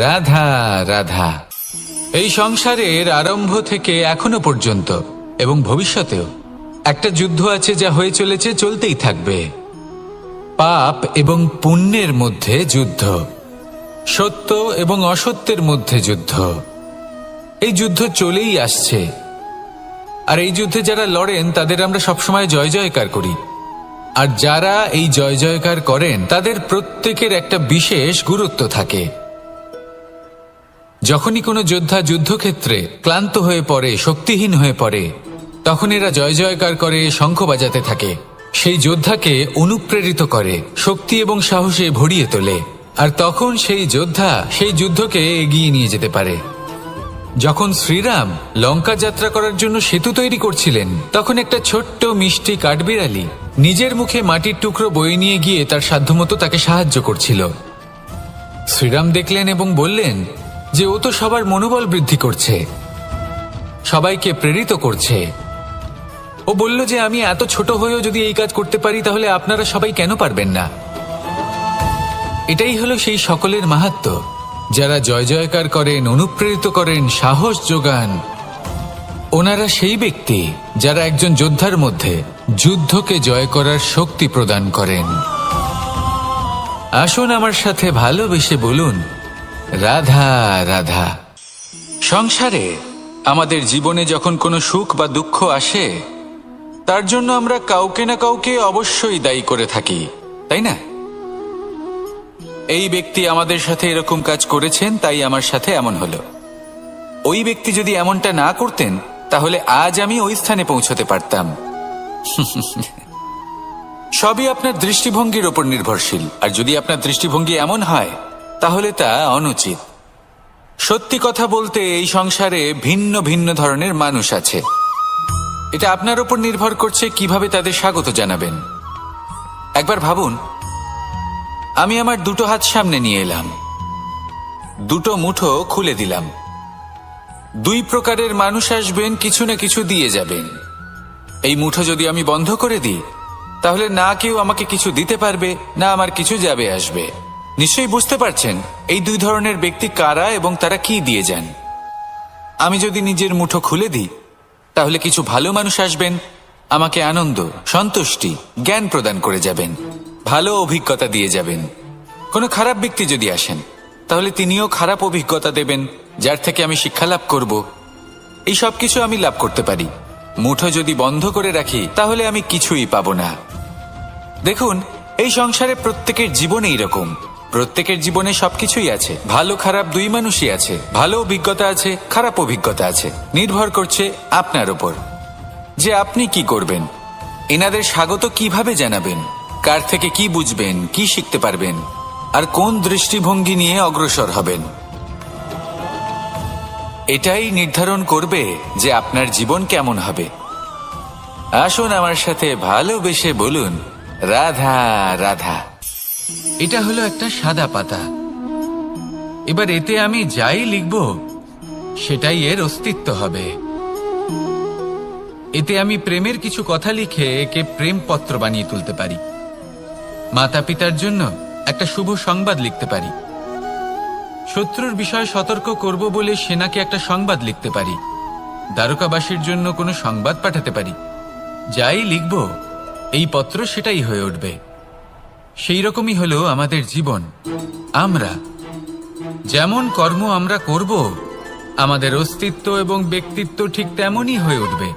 রাধা রাধা। এই সংসারের আরম্ভ থেকে এখনো পর্যন্ত এবং ভবিষ্যতেও একটা যুদ্ধ আছে যা হয়ে চলেছে, চলতেই থাকবে। পাপ এবং পুণ্যের মধ্যে যুদ্ধ, সত্য এবং অসত্যের মধ্যে যুদ্ধ। এই যুদ্ধ চলেই আসছে, আর এই যুদ্ধে যারা লড়েন তাদের আমরা সবসময় জয় জয়কার করি। আর যারা এই জয় জয়কার করেন তাদের প্রত্যেকের একটা বিশেষ গুরুত্ব থাকে। যখনই কোনো যোদ্ধা যুদ্ধক্ষেত্রে ক্লান্ত হয়ে পড়ে, শক্তিহীন হয়ে পড়ে, তখন এরা জয় জয়কার করে, শঙ্খ বাজাতে থাকে, সেই যোদ্ধাকে অনুপ্রেরিত করে, শক্তি এবং সাহসে ভরিয়ে তোলে। আর তখন সেই যোদ্ধা সেই যুদ্ধকে এগিয়ে নিয়ে যেতে পারে। যখন শ্রীরাম লঙ্কা যাত্রা করার জন্য সেতু তৈরি করছিলেন, তখন একটা ছোট্ট মিষ্টি কাঠবিড়ালি নিজের মুখে মাটির টুকরো বয়ে নিয়ে গিয়ে তার সাধ্যমতো তাকে সাহায্য করছিল। শ্রীরাম দেখলেন এবং বললেন যে ও তো সবার মনোবল বৃদ্ধি করছে, সবাইকে প্রেরিত করছে। ও বলল যে আমি এত ছোট হয়েও যদি এই কাজ করতে পারি, তাহলে আপনারা সবাই কেন পারবেন না? এটাই হলো সেই সকলের মাহাত্ম্য, যারা জয় জয়কার করেন, অনুপ্রেরিত করেন, সাহস যোগান। ওনারা সেই ব্যক্তি যারা একজন যোদ্ধার মধ্যে যুদ্ধকে জয় করার শক্তি প্রদান করেন। আসুন আমার সাথে ভালোবেসে বলুন, রাধা রাধা। সংসারে আমাদের জীবনে যখন কোনো সুখ বা দুঃখ আসে, তার জন্য আমরা কাউকে না কাউকে অবশ্যই দায়ী করে থাকি, তাই না? এই ব্যক্তি আমাদের সাথে এরকম কাজ করেছেন, তাই আমার সাথে এমন হলো। ওই ব্যক্তি যদি এমনটা না করতেন, তাহলে আজ আমি ওই স্থানে পৌঁছতে পারতাম। সবই আপনার দৃষ্টিভঙ্গির ওপর নির্ভরশীল। আর যদি আপনার দৃষ্টিভঙ্গি এমন হয়, তাহলে তা অনুচিত। সত্যি কথা বলতে, এই সংসারে ভিন্ন ভিন্ন ধরনের মানুষ আছে। এটা আপনার ওপর নির্ভর করছে কিভাবে তাদের স্বাগত জানাবেন। একবার ভাবুন, আমি আমার দুটো হাত সামনে নিয়ে এলাম, দুটো মুঠো খুলে দিলাম। দুই প্রকারের মানুষ আসবেন, কিছু না কিছু দিয়ে যাবেন। এই মুঠো যদি আমি বন্ধ করে দিই, তাহলে না কেউ আমাকে কিছু দিতে পারবে, না আমার কিছু যাবে আসবে। নিশ্চয়ই বুঝতে পারছেন এই দুই ধরনের ব্যক্তি কারা এবং তারা কি দিয়ে যান। আমি যদি নিজের মুঠো খুলে দিই, তাহলে কিছু ভালো মানুষ আসবেন, আমাকে আনন্দ, সন্তুষ্টি, জ্ঞান প্রদান করে যাবেন, ভালো অভিজ্ঞতা দিয়ে যাবেন। কোনো খারাপ ব্যক্তি যদি আসেন, তাহলে তিনিও খারাপ অভিজ্ঞতা দেবেন, যার থেকে আমি শিক্ষা লাভ করব। এই সব কিছু আমি লাভ করতে পারি। মুঠো যদি বন্ধ করে রাখি, তাহলে আমি কিছুই পাবো না। দেখুন, এই সংসারে প্রত্যেকের জীবনে এইরকম। প্রত্যেকের জীবনে সবকিছুই আছে, ভালো খারাপ দুই মানুষই আছে, ভালো অভিজ্ঞতা আছে, খারাপ অভিজ্ঞতা আছে। নির্ভর করছে আপনার ওপর যে আপনি কি করবেন, এনাদের স্বাগত কিভাবে জানাবেন, কার থেকে কি বুঝবেন, কি শিখতে পারবেন, আর কোন দৃষ্টিভঙ্গি নিয়ে অগ্রসর হবেন। এটাই নির্ধারণ করবে যে আপনার জীবন কেমন হবে। আসুন আমার সাথে ভালোবেসে বলুন, রাধা রাধা। এটা হলো একটা সাদা পাতা। এবার এতে আমি যাই লিখব, সেটাই এর অস্তিত্ব হবে। এতে আমি প্রেমের কিছু কথা লিখে একে প্রেমপত্র বানিয়ে তুলতে পারি। মাতা পিতার জন্য একটা শুভ সংবাদ লিখতে পারি। শত্রুর বিষয়ে সতর্ক করব বলে সেনাকে একটা সংবাদ লিখতে পারি। দ্বারকাবাসীর জন্য কোনো সংবাদ পাঠাতে পারি। যাই লিখব, এই পত্র সেটাই হয়ে উঠবে। সেই রকমই হলো আমাদের জীবন। আমরা যেমন কর্ম আমরা করব, আমাদের অস্তিত্ব এবং ব্যক্তিত্ব ঠিক তেমনই হয়ে উঠবে।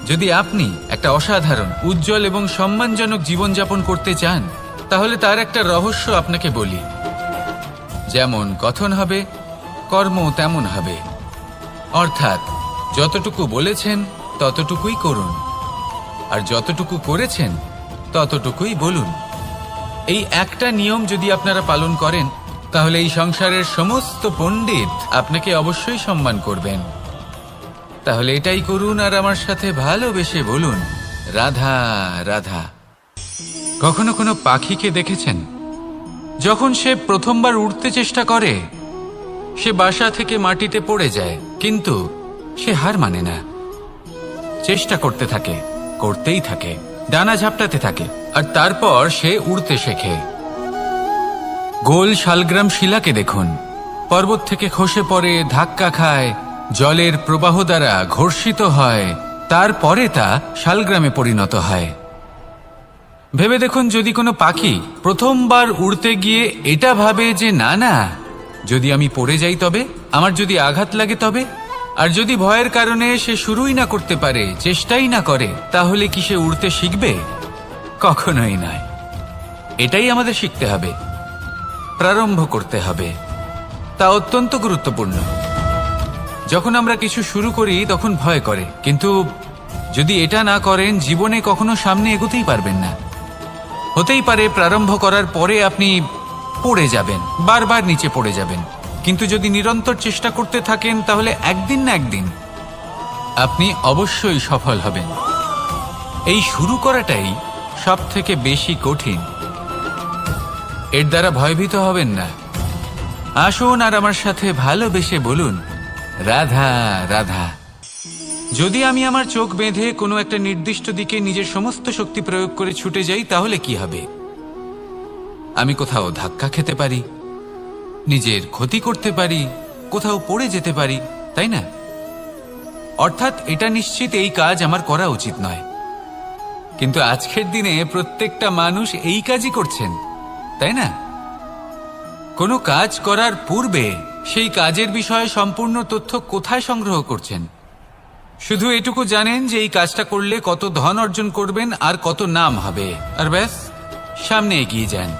যদি আপনি একটা অসাধারণ, উজ্জ্বল এবং সম্মানজনক জীবনযাপন করতে চান, তাহলে তার একটা রহস্য আপনাকে বলি। যেমন কথন হবে, কর্ম তেমন হবে। অর্থাৎ যতটুকু বলেছেন ততটুকুই করুন, আর যতটুকু করেছেন ততটুকুই বলুন। এই একটা নিয়ম যদি আপনারা পালন করেন, তাহলে এই সংসারের সমস্ত পণ্ডিত আপনাকে অবশ্যই সম্মান করবেন। তাহলে এটাই করুন আর আমার সাথে ভালোবেসে বলুন, রাধা রাধা। কখনো কোনো পাখিকে দেখেছেন? যখন সে প্রথমবার উড়তে চেষ্টা করে, সে বাসা থেকে মাটিতে পড়ে যায়, কিন্তু সে হার মানে না। চেষ্টা করতে থাকে, করতেই থাকে, ডানা ঝাপটাতে থাকে, আর তারপর সে উড়তে শেখে। গোল শালগ্রাম শিলাকে দেখুন, পর্বত থেকে খসে পড়ে, ধাক্কা খায়, জলের প্রবাহ দ্বারা ঘর্ষিত হয়, তারপরে তা শালগ্রামে পরিণত হয়। ভেবে দেখুন, যদি কোনো পাখি প্রথমবার উড়তে গিয়ে এটা ভাবে যে না না, যদি আমি পড়ে যাই তবে, আমার যদি আঘাত লাগে তবে, আর যদি ভয়ের কারণে সে শুরুই না করতে পারে, চেষ্টাই না করে, তাহলে কি সে উড়তে শিখবে? কখনোই নয়। এটাই আমাদের শিখতে হবে, প্রারম্ভ করতে হবে। তা অত্যন্ত গুরুত্বপূর্ণ। যখন আমরা কিছু শুরু করি তখন ভয় করে, কিন্তু যদি এটা না করেন জীবনে কখনো সামনে এগোতেই পারবেন না। হতেই পারে প্রারম্ভ করার পরে আপনি পড়ে যাবেন, বারবার নিচে পড়ে যাবেন, কিন্তু যদি নিরন্তর চেষ্টা করতে থাকেন তাহলে একদিন না একদিন আপনি অবশ্যই সফল হবেন। এই শুরু করাটাই সব থেকে বেশি কঠিন। এর দ্বারা ভয়ভীত হবেন না। আসুন আর আমার সাথে ভালোবেসে বলুন, রাধা রাধা। যদি আমি আমার চোখ বেঁধে কোনো একটা নির্দিষ্ট দিকে নিজের সমস্ত শক্তি প্রয়োগ করে ছুটে যাই, তাহলে কি হবে? আমি কোথাও ধাক্কা খেতে পারি, নিজের ক্ষতি করতে পারি, কোথাও পড়ে যেতে পারি, তাই না? অর্থাৎ এটা নিশ্চিত এই কাজ আমার করা উচিত নয়। কিন্তু আজকের দিনে প্রত্যেকটা মানুষ এই কাজই করছেন, তাই না? কোনো কাজ করার পূর্বে সেই কাজের বিষয়ে সম্পূর্ণ তথ্য কোথায় সংগ্রহ করছেন? শুধু এটুকু জানেন যে এই কাজটা করলে কত ধন অর্জন করবেন আর কত নাম হবে, আর ব্যাস সামনে এগিয়ে যান।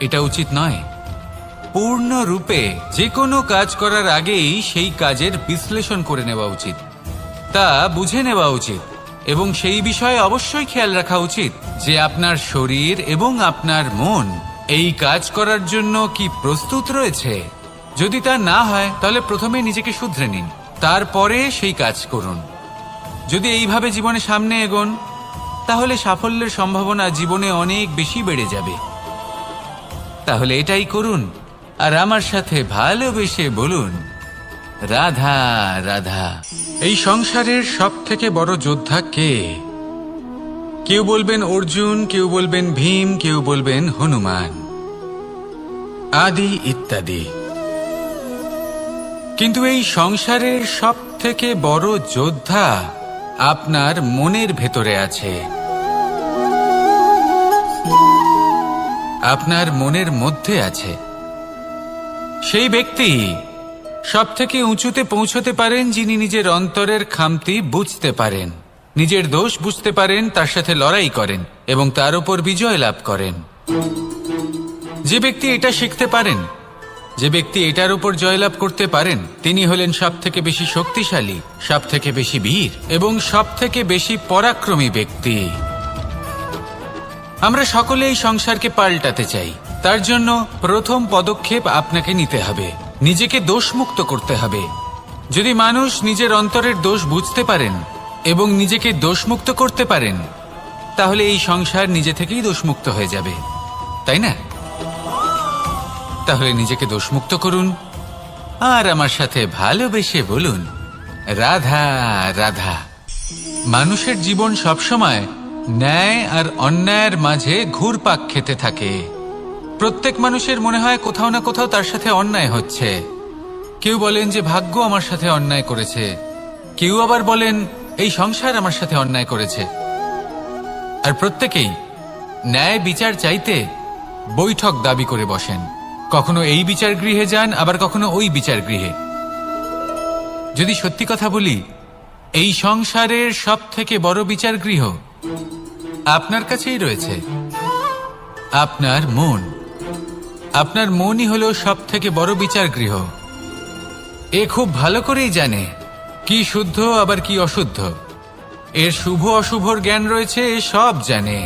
এটা উচিত নয়। পূর্ণরূপে যে কোনো কাজ করার আগেই সেই কাজের বিশ্লেষণ করে নেওয়া উচিত, তা বুঝে নেওয়া উচিত, এবং সেই বিষয়ে অবশ্যই খেয়াল রাখা উচিত যে আপনার শরীর এবং আপনার মন এই কাজ করার জন্য কি প্রস্তুত রয়েছে। যদি তা না হয় তাহলে প্রথমে নিজেকে শুধরে নিন, তারপরে সেই কাজ করুন। যদি এইভাবে জীবনে সামনে এগোন তাহলে সাফল্যের সম্ভাবনা জীবনে অনেক বেশি বেড়ে যাবে। তাহলে এটাই করুন আর আমার সাথে ভালোবেসে বলুন, রাধা রাধা। এই সংসারের সব থেকে বড় যোদ্ধা কে? কেউ বলবেন অর্জুন, কেউ বলবেন ভীম, কেউ বলবেন হনুমান, আদি ইত্যাদি। কিন্তু এই সংসারের সব থেকে বড় যোদ্ধা আপনার মনের ভেতরে আছে, আপনার মনের মধ্যে আছে। সেই ব্যক্তি সব থেকে উঁচুতে পৌঁছতে পারেন যিনি নিজের অন্তরের খামতি বুঝতে পারেন, নিজের দোষ বুঝতে পারেন, তার সাথে লড়াই করেন এবং তার উপর বিজয় লাভ করেন। যে ব্যক্তি এটা শিখতে পারেন, যে ব্যক্তি এটার উপর জয়লাভ করতে পারেন, তিনি হলেন সব থেকে বেশি শক্তিশালী, সব থেকে বেশি বীর এবং সব থেকে বেশি পরাক্রমী ব্যক্তি। আমরা সকলে এই সংসারকে পাল্টাতে চাই। তার জন্য প্রথম পদক্ষেপ আপনাকে নিতে হবে, নিজেকে দোষমুক্ত করতে হবে। যদি মানুষ নিজের অন্তরের দোষ বুঝতে পারেন এবং নিজেকে দোষমুক্ত করতে পারেন, তাহলে এই সংসার নিজে থেকেই দোষমুক্ত হয়ে যাবে, তাই না? তাহলে নিজেকে দোষমুক্ত করুন আর আমার সাথে ভালোবেসে বলুন, রাধা রাধা। মানুষের জীবন সবসময় ন্যায় আর অন্যায়ের মাঝে ঘুরপাক খেতে থাকে। প্রত্যেক মানুষের মনে হয় কোথাও না কোথাও তার সাথে অন্যায় হচ্ছে। কেউ বলেন যে ভাগ্য আমার সাথে অন্যায় করেছে, কেউ আবার বলেন এই সংসার আমার সাথে অন্যায় করেছে। আর প্রত্যেকেই ন্যায় বিচার চাইতে বৈঠক দাবি করে বসেন। কখনো এই বিচার গৃহে যান, আবার কখনো ওই বিচার গৃহে। যদি সত্যি কথা বলি, এই সংসারের সব থেকে বড় বিচার গৃহ আপনার কাছেই রয়েছে, আপনার মন। আপনার মনই হলো সব থেকে বড় বিচার গৃহ। এ খুব ভালো করেই জানে কি শুদ্ধ আবার কি অশুদ্ধ, এর শুভ অশুভর জ্ঞান রয়েছে, এ সব জানে।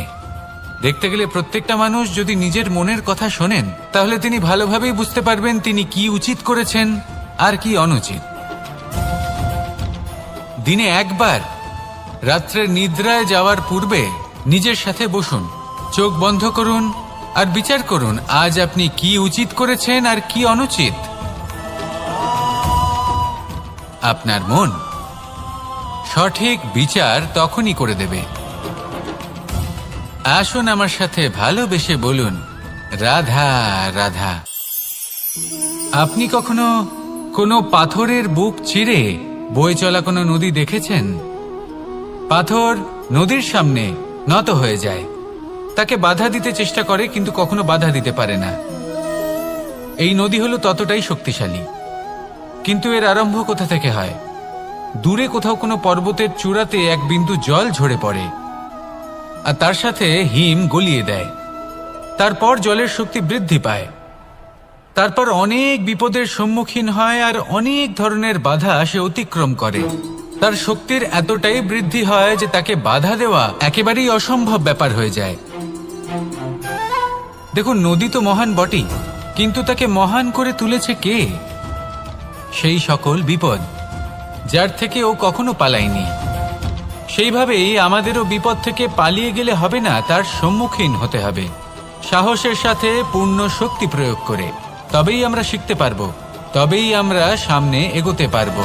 দেখতে গেলে প্রত্যেকটা মানুষ যদি নিজের মনের কথা শোনেন, তাহলে তিনি ভালোভাবেই বুঝতে পারবেন তিনি কি উচিত করেছেন আর কি অনুচিত। দিনে একবার রাত্রের নিদ্রায় যাওয়ার পূর্বে নিজের সাথে বসুন, চোখ বন্ধ করুন আর বিচার করুন আজ আপনি কি উচিত করেছেন আর কি অনুচিত। আপনার মন সঠিক বিচার তখনই করে দেবে। আসুন আমার সাথে ভালোবেসে বলুন, রাধা রাধা। আপনি কখনো কোনো পাথরের বুক চিরে বয়ে চলা কোনো নদী দেখেছেন? পাথর নদীর সামনে নত হয়ে যায়, তাকে বাধা দিতে চেষ্টা করে কিন্তু কখনো বাধা দিতে পারে না। এই নদী হলো ততটাই শক্তিশালী, কিন্তু এর আরম্ভ কোথা থেকে হয়? দূরে কোথাও কোনো পর্বতের চূড়াতে এক বিন্দু জল ঝরে পড়ে আর তার সাথে হিম গলিয়ে দেয়। তারপর জলের শক্তি বৃদ্ধি পায়, তারপর অনেক বিপদের সম্মুখীন হয় আর অনেক ধরনের বাধা সে অতিক্রম করে। তার শক্তির এতটাই বৃদ্ধি হয় যে তাকে বাধা দেওয়া একেবারেই অসম্ভব ব্যাপার হয়ে যায়। দেখুন, নদী তো মহান বটেই, কিন্তু তাকে মহান করে তুলেছে কে? সেই সকল বিপদ যার থেকে ও কখনো পালায়নি। সেইভাবেই আমাদেরও বিপদ থেকে পালিয়ে গেলে হবে না, তার সম্মুখীন হতে হবে সাহসের সাথে, পূর্ণ শক্তি প্রয়োগ করে। তবেই আমরা শিখতে পারবো, তবেই আমরা সামনে এগোতে পারবো।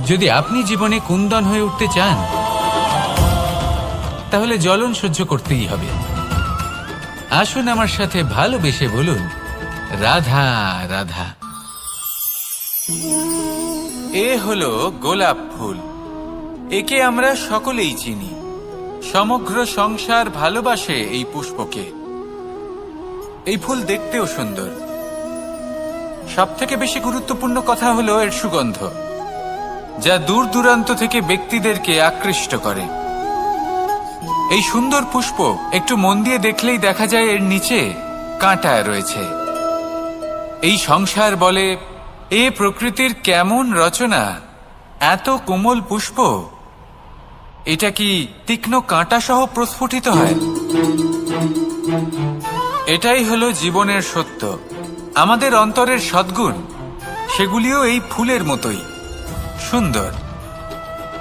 যদি আপনি জীবনে কুন্দন হয়ে উঠতে চান, তাহলে জ্বলন সহ্য করতেই হবে। আসুন আমার সাথে ভালোবেসে বলুন, রাধা রাধা। এ হলো গোলাপ ফুল। একে আমরা সকলেই চিনি। সমগ্র সংসার ভালোবাসে এই পুষ্পকে। এই ফুল দেখতেও সুন্দর। সবথেকে বেশি গুরুত্বপূর্ণ কথা হলো এর সুগন্ধ, যা দূর দূরান্ত থেকে ব্যক্তিদেরকে আকৃষ্ট করে। এই সুন্দর পুষ্প একটু মন দিয়ে দেখলেই দেখা যায় এর নিচে কাঁটা রয়েছে। এই সংসার বলে, এ প্রকৃতির কেমন রচনা, এত কোমল পুষ্প, এটা কি তীক্ষ্ণ কাঁটা সহ প্রস্ফুটিত হয়? এটাই হলো জীবনের সত্য। আমাদের অন্তরের সদ্গুণ, সেগুলিও এই ফুলের মতোই সুন্দর।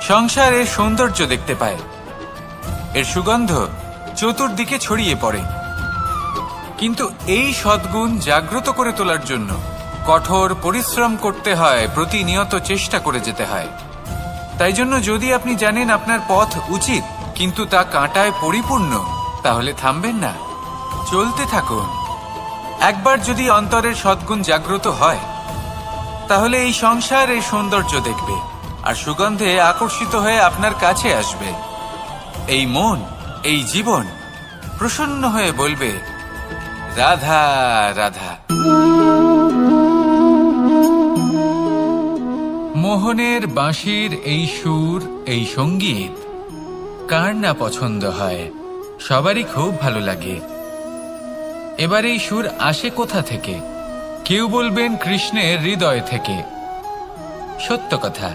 সংসার এর সৌন্দর্য দেখতে পায়, এর সুগন্ধ চতুর্দিকে ছড়িয়ে পড়ে। কিন্তু এই সদ্গুণ জাগ্রত করে তোলার জন্য কঠোর পরিশ্রম করতে হয়, প্রতিনিয়ত চেষ্টা করে যেতে হয়। তাই জন্য যদি আপনি জানেন আপনার পথ উচিত কিন্তু তা কাঁটায় পরিপূর্ণ, তাহলে থামবেন না, চলতে থাকুন। একবার যদি অন্তরের সদ্গুণ জাগ্রত হয়, তাহলে এই সংসার এই সৌন্দর্য দেখবে আর সুগন্ধে আকর্ষিত হয়ে আপনার কাছে আসবে। এই মন, এই জীবন প্রসন্ন হয়ে বলবে, রাধা রাধা। মোহনের বাঁশির এই সুর, এই সঙ্গীত কার না পছন্দ হয়? সবারই খুব ভালো লাগে। এবার এই সুর আসে কোথা থেকে? কেউ বলবেন কৃষ্ণের হৃদয় থেকে। সত্য কথা,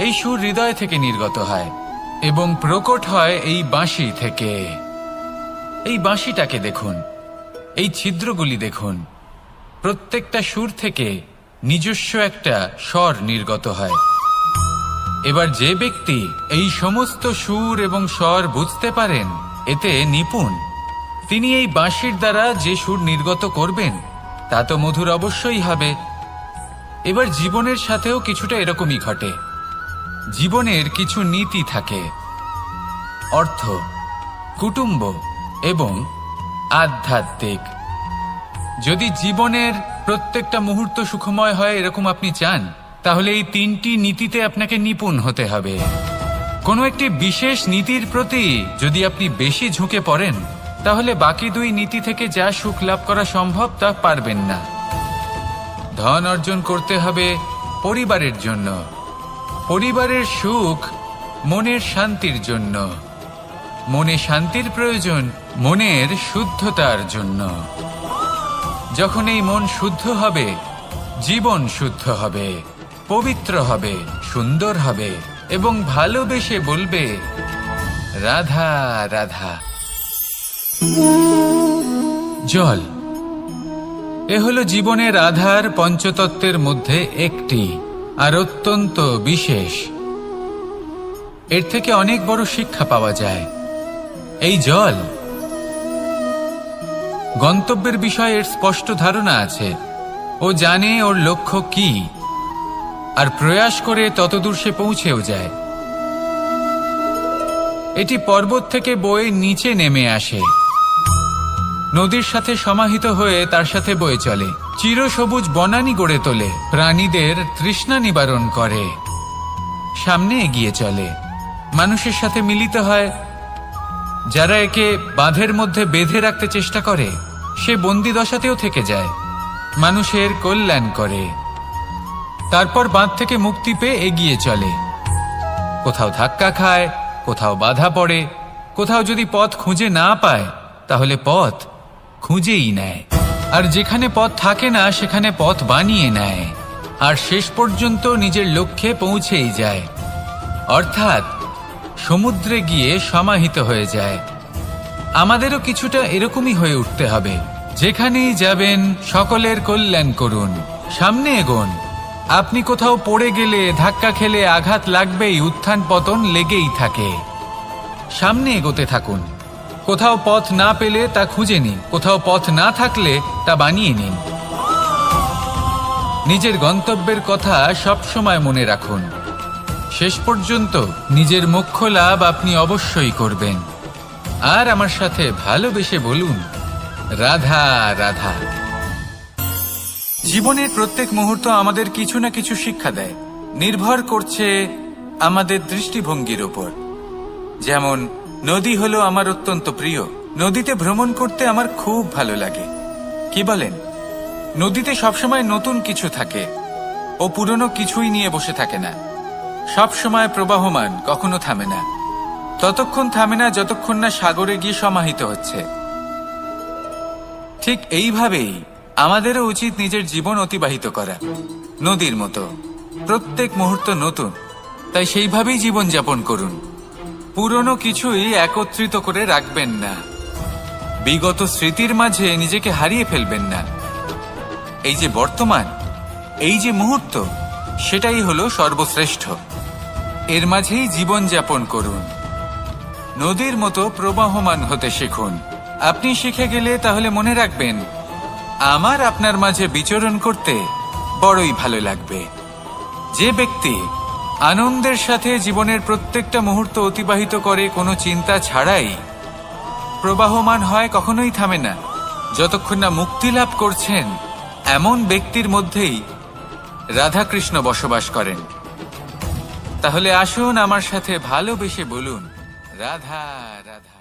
এই সুর হৃদয় থেকে নির্গত হয় এবং প্রকট হয় এই বাঁশি থেকে। এই বাঁশিটাকে দেখুন, এই ছিদ্রগুলি দেখুন, প্রত্যেকটা সুর থেকে নিজস্ব একটা স্বর নির্গত হয়। এবার যে ব্যক্তি এই সমস্ত সুর এবং স্বর বুঝতে পারেন, এতে নিপুণ, তিনি এই বাঁশির দ্বারা যে সুর নির্গত করবেন তা তো মধুর অবশ্যই হবে। এবার জীবনের সাথেও কিছুটা এরকমই ঘটে। জীবনের কিছু নীতি থাকে, অর্থ, কুটুম্ব এবং আধ্যাত্মিক। যদি জীবনের প্রত্যেকটা মুহূর্ত সুখময় হয় এরকম আপনি চান, তাহলে এই তিনটি নীতিতে আপনাকে নিপুণ হতে হবে। কোনো একটি বিশেষ নীতির প্রতি যদি আপনি বেশি ঝুঁকে পড়েন, তাহলে বাকি দুই নীতি থেকে যা সুখ লাভ করা সম্ভব তা পারবেন না। ধন অর্জন করতে হবে পরিবারের জন্য, পরিবারের সুখ মনের শান্তির জন্য, মনে শান্তির প্রয়োজন মনের শুদ্ধতার জন্য। যখন এই মন শুদ্ধ হবে, জীবন শুদ্ধ হবে, পবিত্র হবে, সুন্দর হবে এবং ভালোবেসে বলবে, রাধা রাধা। জল, এ হলো জীবনের আধার, পঞ্চতত্ত্বের মধ্যে একটি, আর অত্যন্ত বিশেষ। এর থেকে অনেক বড় শিক্ষা পাওয়া যায়। এই জল, গন্তব্যের বিষয়ে এর স্পষ্ট ধারণা আছে। ও জানে ওর লক্ষ্য কি, আর প্রয়াস করে ততদূর সে পৌঁছেও যায়। এটি পর্বত থেকে বয়ে নিচে নেমে আসে, নদীর সাথে সমাহিত হয়ে তার সাথে বয়ে চলে। চিরসবুজ বনানী গড়ে তোলে, প্রাণীদের তৃষ্ণা নিবারণ করে, সামনে এগিয়ে চলে, মানুষের সাথে মিলিত হয়। যারা একে বাঁধের মধ্যে বেঁধে রাখতে চেষ্টা করে সে বন্দি দশাতেও থেকে যায়, মানুষের কল্যাণ করে। তারপর বাঁধ থেকে মুক্তি পেয়ে এগিয়ে চলে, কোথাও ধাক্কা খায়, কোথাও বাধা পড়ে, কোথাও যদি পথ খুঁজে না পায় তাহলে পথ খুঁজেই নেয়, আর যেখানে পথ থাকে না সেখানে পথ বানিয়ে নেয়, আর শেষ পর্যন্ত নিজের লক্ষ্যে পৌঁছেই যায়, অর্থাৎ সমুদ্রে গিয়ে সমাহিত হয়ে যায়। আমাদেরও কিছুটা এরকমই হয়ে উঠতে হবে। যেখানেই যাবেন সকলের কল্যাণ করুন, সামনে এগোন। আপনি কোথাও পড়ে গেলে, ধাক্কা খেলে আঘাত লাগবেই, উত্থান পতন লেগেই থাকে। সামনে এগোতে থাকুন। কোথাও পথ না পেলে তা খুঁজে নিন, কোথাও পথ না থাকলে তা বানিয়ে নিন। নিজের গন্তব্যের কথা সব সময় মনে রাখুন। শেষ পর্যন্ত নিজের মোক্ষ লাভ আপনি অবশ্যই করবেন। আর আমার সাথে ভালোবেসে বলুন, রাধা রাধা। জীবনের প্রত্যেক মুহূর্ত আমাদের কিছু না কিছু শিক্ষা দেয়, নির্ভর করছে আমাদের দৃষ্টিভঙ্গির উপর। যেমন নদী হলো আমার অত্যন্ত প্রিয়, নদীতে ভ্রমণ করতে আমার খুব ভালো লাগে। কি বলেন? নদীতে সবসময় নতুন কিছু থাকে, ও পুরনো কিছুই নিয়ে বসে থাকে না, সব সময় প্রবাহমান, কখনো থামে না। ততক্ষণ থামে না যতক্ষণ না সাগরে গিয়ে সমাহিত হচ্ছে। ঠিক এইভাবেই আমাদেরও উচিত নিজের জীবন অতিবাহিত করা, নদীর মতো। প্রত্যেক মুহূর্ত নতুন, তাই সেইভাবেই জীবন যাপন করুন। পুরনো কিছুই একত্রিত করে রাখবেন না, বিগত স্মৃতির মাঝে নিজেকে হারিয়ে ফেলবেন না। এই যে বর্তমান, এই যে মুহূর্ত, সেটাই হলো সর্বশ্রেষ্ঠ। এর মাঝেই জীবন যাপন করুন, নদীর মতো প্রবাহমান হতে শিখুন। আপনি শিখে গেলে তাহলে মনে রাখবেন, আমার আপনার মাঝে বিচরণ করতে বড়ই ভালো লাগবে। যে ব্যক্তি আনন্দের সাথে জীবনের প্রত্যেকটা মুহূর্ত অতিবাহিত করে কোনো চিন্তা ছাড়াই, প্রবাহমান হয়, কখনোই থামে না, যতক্ষণ না মুক্তি লাভ করছেন, এমন ব্যক্তির মধ্যেই রাধাকৃষ্ণ বসবাস করেন। তাহলে আসুন আমার সাথে ভালোবেসে বলুন, রাধা রাধা।